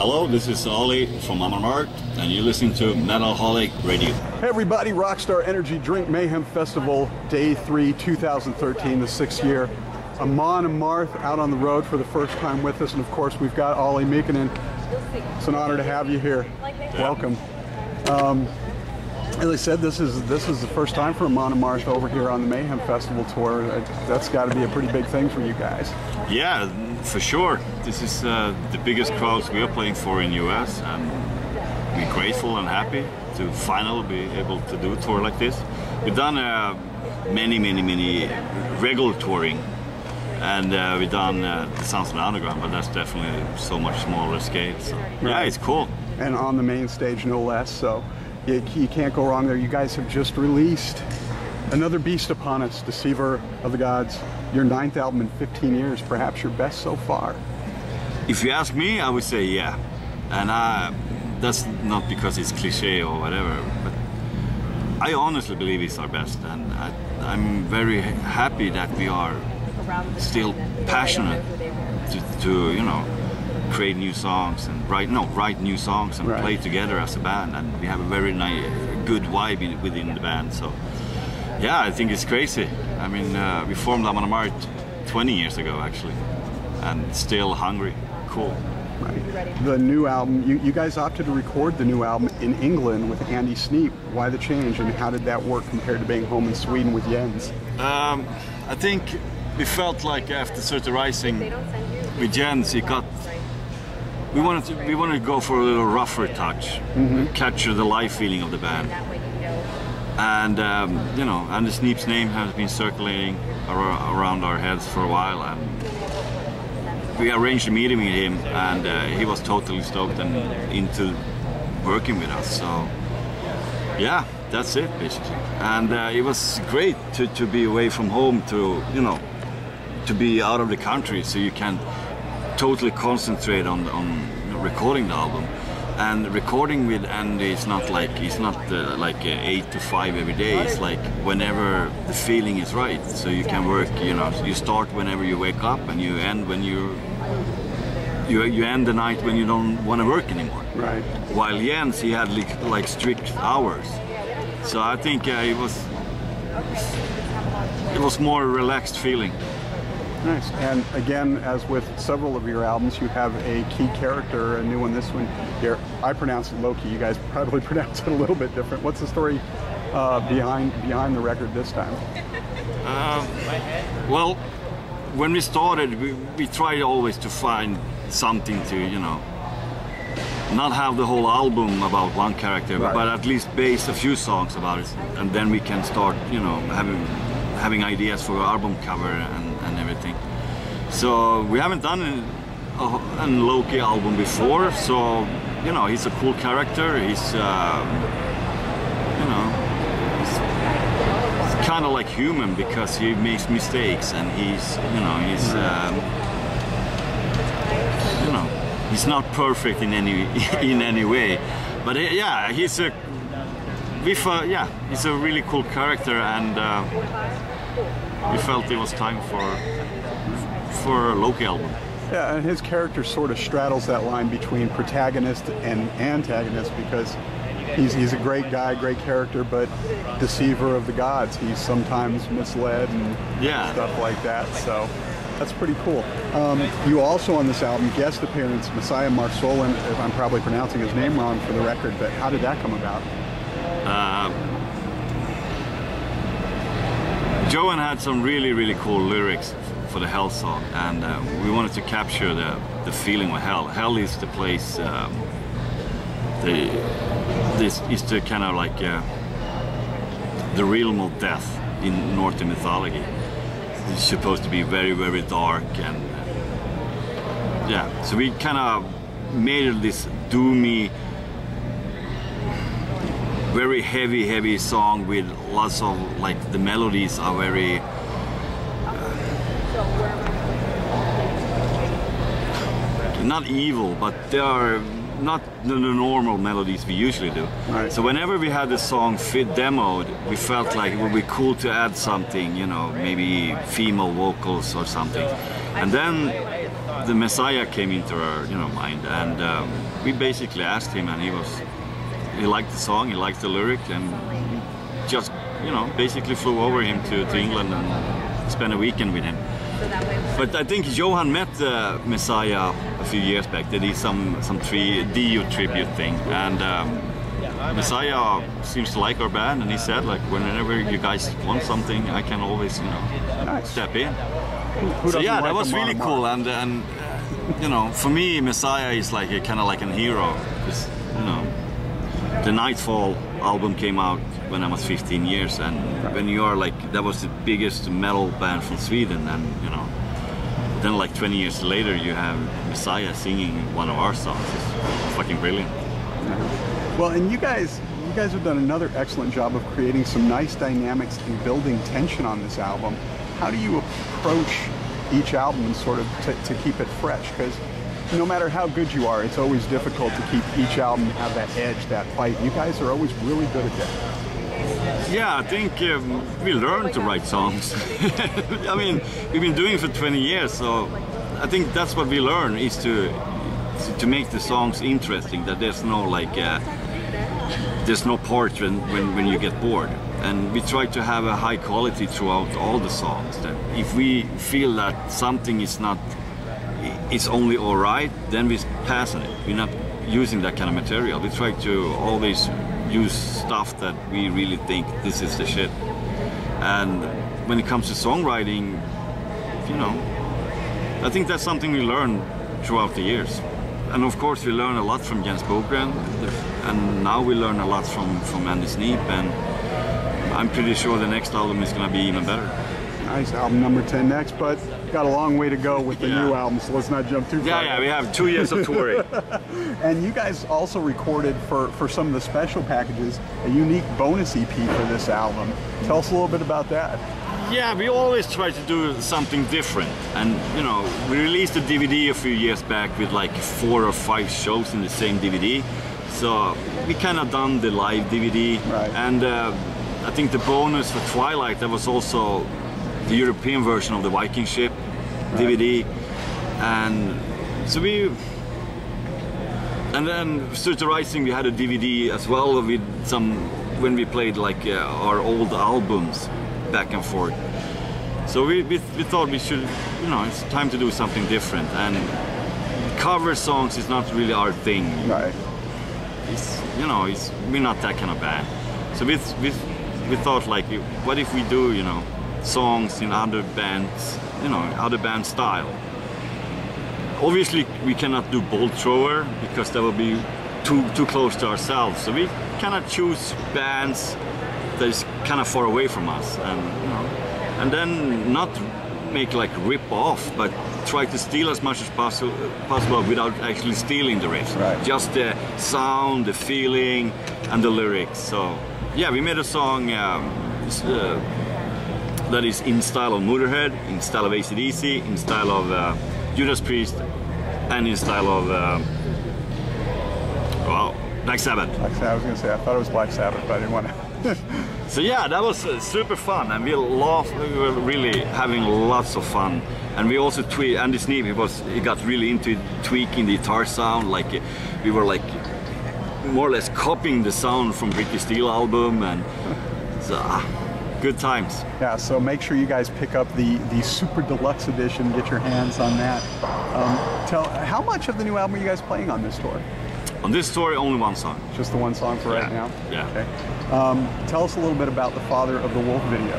Hello, this is Ollie from Amon Amarth, and you're listening to Metalholic Radio. Hey everybody, Rockstar Energy Drink Mayhem Festival, Day 3, 2013, the 6th year. Amon Amarth out on the road for the first time with us, and of course we've got Olavi Mikkonen. It's an honor to have you here. Welcome. As I said, this is the first time for Amon Amarth over here on the Mayhem Festival tour. That's got to be a pretty big thing for you guys. Yeah, for sure. This is the biggest crowds we are playing for in US, and we're grateful and happy to finally be able to do a tour like this. We've done many regular touring, and we've done the Sounds of the Underground, but that's definitely so much smaller scale. So yeah, it's cool. And on the main stage, no less. So you can't go wrong there. You guys have just released another beast upon us, Deceiver of the Gods. Your 9th album in 15 years, perhaps your best so far. If you ask me, I would say yeah. And that's not because it's cliche or whatever, but I honestly believe it's our best. And I'm very happy that we are still passionate to you know, create new songs and write new songs and play together as a band. And we have a very good vibe within the band. So yeah, I think it's crazy. I mean, we formed Amon Amarth 20 years ago, actually, and still hungry. Cool. Right. The new album, you guys opted to record the new album in England with Andy Sneap. Why the change, and how did that work compared to being home in Sweden with Jens? I think we felt like after Certain Rising with Jens, we wanted to go for a little rougher touch, capture the live feeling of the band. And you know, Andy Sneap's name has been circulating around our heads for a while, and we arranged a meeting with him, and he was totally stoked and into working with us. So yeah, that's it basically. And it was great to be away from home, to to be out of the country, so you can totally concentrate on recording the album. And recording with Andy is not like 8 to 5 every day. It's like whenever the feeling is right. So you can work. You start whenever you wake up, and you end when you end the night when you don't want to work anymore. Right. While Jens, he had like strict hours. So I think it was more a relaxed feeling. Nice. And again, as with several of your albums, you have a key character, a new one, this one here. I pronounce it Loki. You guys probably pronounce it a little bit different. What's the story behind the record this time? Well, when we started, we tried always to find something to, not have the whole album about one character, but at least base a few songs about it, and then we can start, having ideas for album cover and everything. So we haven't done a Loki album before, so he's a cool character. He's he's kind of like human, because he makes mistakes, and he's not perfect in any way. But yeah, he's a really cool character, and we felt it was time for a Loki album. Yeah, and his character sort of straddles that line between protagonist and antagonist, because he's a great guy, great character, but deceiver of the gods. He's sometimes misled and stuff like that. So that's pretty cool. You also on this album guest appearance Messiah Marsolin, if I'm probably pronouncing his name wrong for the record, but how did that come about? Johan had some really cool lyrics for the Hell song, and we wanted to capture the feeling of hell. Hell is the place, this is the kind of like the realm of death in Northern mythology. It's supposed to be very dark, and so we kind of made this doomy, very heavy song with lots of, like, the melodies are very not evil, but they are not the normal melodies we usually do. Right. So whenever we had the song demoed, we felt like it would be cool to add something, maybe female vocals or something. And then the Messiah came into our mind, and we basically asked him, and he liked the song, he liked the lyric, and just basically flew over him to England and spent a weekend with him. But I think Johan met the Messiah a few years back. They did some Dio tribute thing, and Messiah seems to like our band, and he said, like, whenever you guys want something, I can always step in. So yeah, that was really cool, and for me, Messiah is like kind of like an hero. Because, the Nightfall album came out when I was 15 years, and when you are like, that was the biggest metal band from Sweden, and then like 20 years later you have Messiah singing one of our songs. It's fucking brilliant. Well, and you guys have done another excellent job of creating some nice dynamics and building tension on this album. How do you approach each album and sort of to keep it fresh? Because no matter how good you are, it's always difficult to keep each album have that edge, that fight. You guys are always really good at that. Yeah, I think we learned to write songs. I mean, we've been doing it for 20 years, so I think that's what we learn, is to make the songs interesting, that there's no like there's no part when you get bored. And we try to have a high quality throughout all the songs. That if we feel that something is not, it's only all right, then we pass on it. We're not using that kind of material. We try to always use stuff that we really think this is the shit. And when it comes to songwriting, I think that's something we learn throughout the years. And of course we learn a lot from Jens Bogren, and now we learn a lot from Andy Sneap, and I'm pretty sure the next album is going to be even better. Nice, album number 10 next, but got a long way to go with the new album, so let's not jump too far. Yeah, we have 2 years of touring. And you guys also recorded for some of the special packages a unique bonus EP for this album. Tell us a little bit about that. Yeah, we always try to do something different, and we released a DVD a few years back with like 4 or 5 shows in the same DVD. So we kind of done the live DVD, right. And I think the bonus for Twilight, that was also the European version of the Viking Ship DVD, and so and then Stir the Rising, we had a DVD as well with when we played like our old albums back and forth. So we thought we should, it's time to do something different, and cover songs is not really our thing. Right. We're not that kind of band. So we thought, like, what if we do, songs in other bands, other band style. Obviously we cannot do Bolt Thrower because that would be too close to ourselves. So we kind of choose bands that is kind of far away from us, and then not make like rip off, but try to steal as much as possible without actually stealing the riffs. Right. Just the sound, the feeling, and the lyrics. So yeah, we made a song that is in style of Motorhead, in style of AC/DC, in style of Judas Priest, and in style of Black Sabbath. I was going to say, I thought it was Black Sabbath, but I didn't want to. So yeah, that was super fun, and we were really having lots of fun. And we also Andy Sneap, he got really into tweaking the guitar sound, like we were like more or less copying the sound from British Steel album, and so good times. Yeah, so make sure you guys pick up the Super Deluxe Edition, get your hands on that. How much of the new album are you guys playing on this tour? On this tour, only one song. Just the one song for right now? Yeah. Okay. Tell us a little bit about the Father of the Wolf video.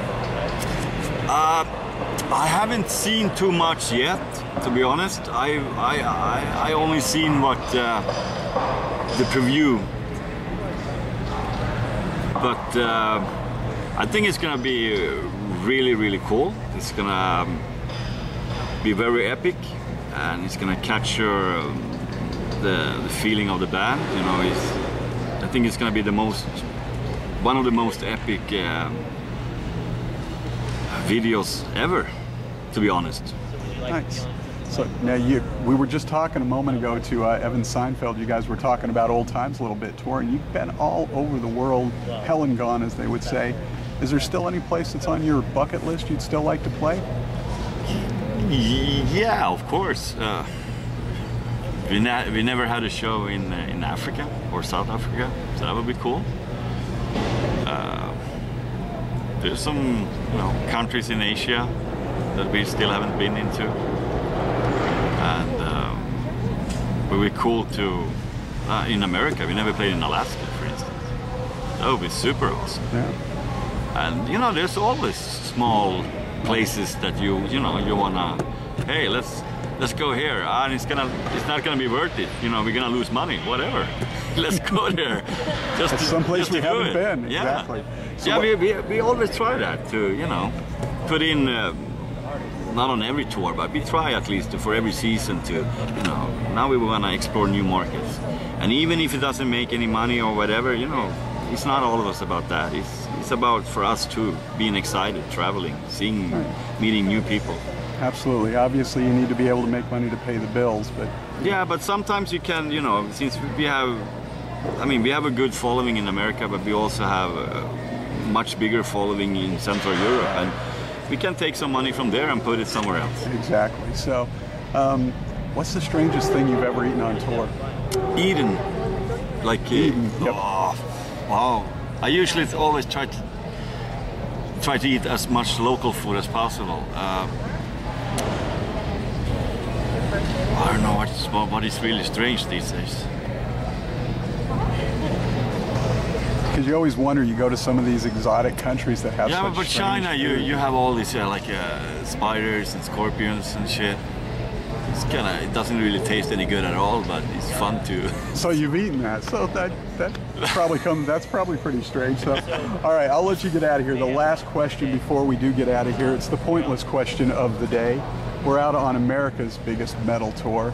I haven't seen too much yet, to be honest. I only seen what the preview, but I think it's gonna be really, really cool. It's gonna be very epic, and it's gonna capture the feeling of the band. I think it's gonna be one of the most epic videos ever, to be honest. Nice. So now we were just talking a moment ago to Evan Seinfeld. You guys were talking about old times a little bit, touring. You've been all over the world, hell and gone, as they would say. Is there still any place that's on your bucket list you'd still like to play? Yeah, of course. We never had a show in Africa or South Africa, so that would be cool. There's some countries in Asia that we still haven't been into, and it would be cool to in America. We never played in Alaska, for instance. That would be super awesome. Yeah. And there's always small places that you wanna, hey, let's go here, and it's not gonna be worth it. We're gonna lose money, whatever. Let's go there. It's someplace we haven't been. Yeah. Exactly. So yeah, we always try that to put in. Not on every tour, but we try at least for every season to, now we want to explore new markets. And even if it doesn't make any money or whatever, it's not all of us about that. It's about for us too, being excited, traveling, seeing, meeting new people. Absolutely. Obviously, you need to be able to make money to pay the bills, but yeah, but sometimes you can, since we have a good following in America, but we also have a much bigger following in Central Europe, and we can take some money from there and put it somewhere else. Exactly. So, what's the strangest thing you've ever eaten on tour? Eaten, like Eaten. Yep. Oh, wow! I usually always try to eat as much local food as possible. I don't know what is really strange these days. Because you always wonder, you go to some of these exotic countries that have such but strange China, food. you have all these spiders and scorpions and shit. It doesn't really taste any good at all, but it's fun to. So you've eaten that, so that's probably pretty strange. So, all right, I'll let you get out of here. The last question before we do get out of here, it's the pointless question of the day. We're out on America's biggest metal tour,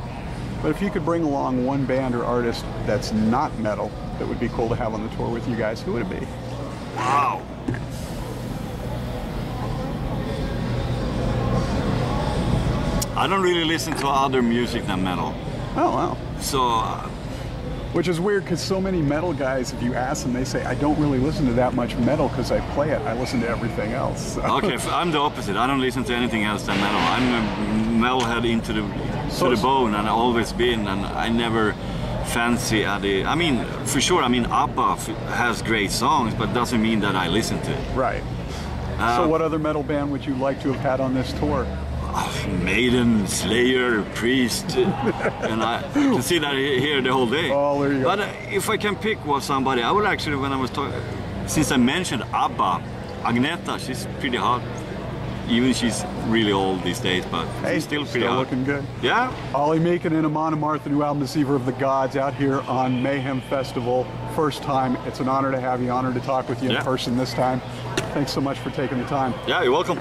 but if you could bring along one band or artist that's not metal that would be cool to have on the tour with you guys, who would it be? Wow. I don't really listen to other music than metal. Oh, wow. So. Which is weird, because so many metal guys, if you ask them, they say, I don't really listen to that much metal because I play it. I listen to everything else. So. Okay, I'm the opposite. I don't listen to anything else than metal. I'm a metalhead to the bone, and I've always been, and I never fancy for sure, ABBA has great songs, but doesn't mean that I listen to it. Right. So what other metal band would you like to have had on this tour? Maiden, Slayer, Priest, and I can see that here the whole day. Oh, there you go. But if I can pick somebody, I would actually, when I was talking, since I mentioned ABBA, Agneta, she's pretty hot. Even she's really old these days, but she's still pretty hot. Looking good. Yeah. Olavi Mikkonen and Amon Amarth, the new album Deceiver of the Gods, out here on Mayhem Festival. First time. It's an honor to have you, honored to talk with you in person this time. Thanks so much for taking the time. Yeah, you're welcome.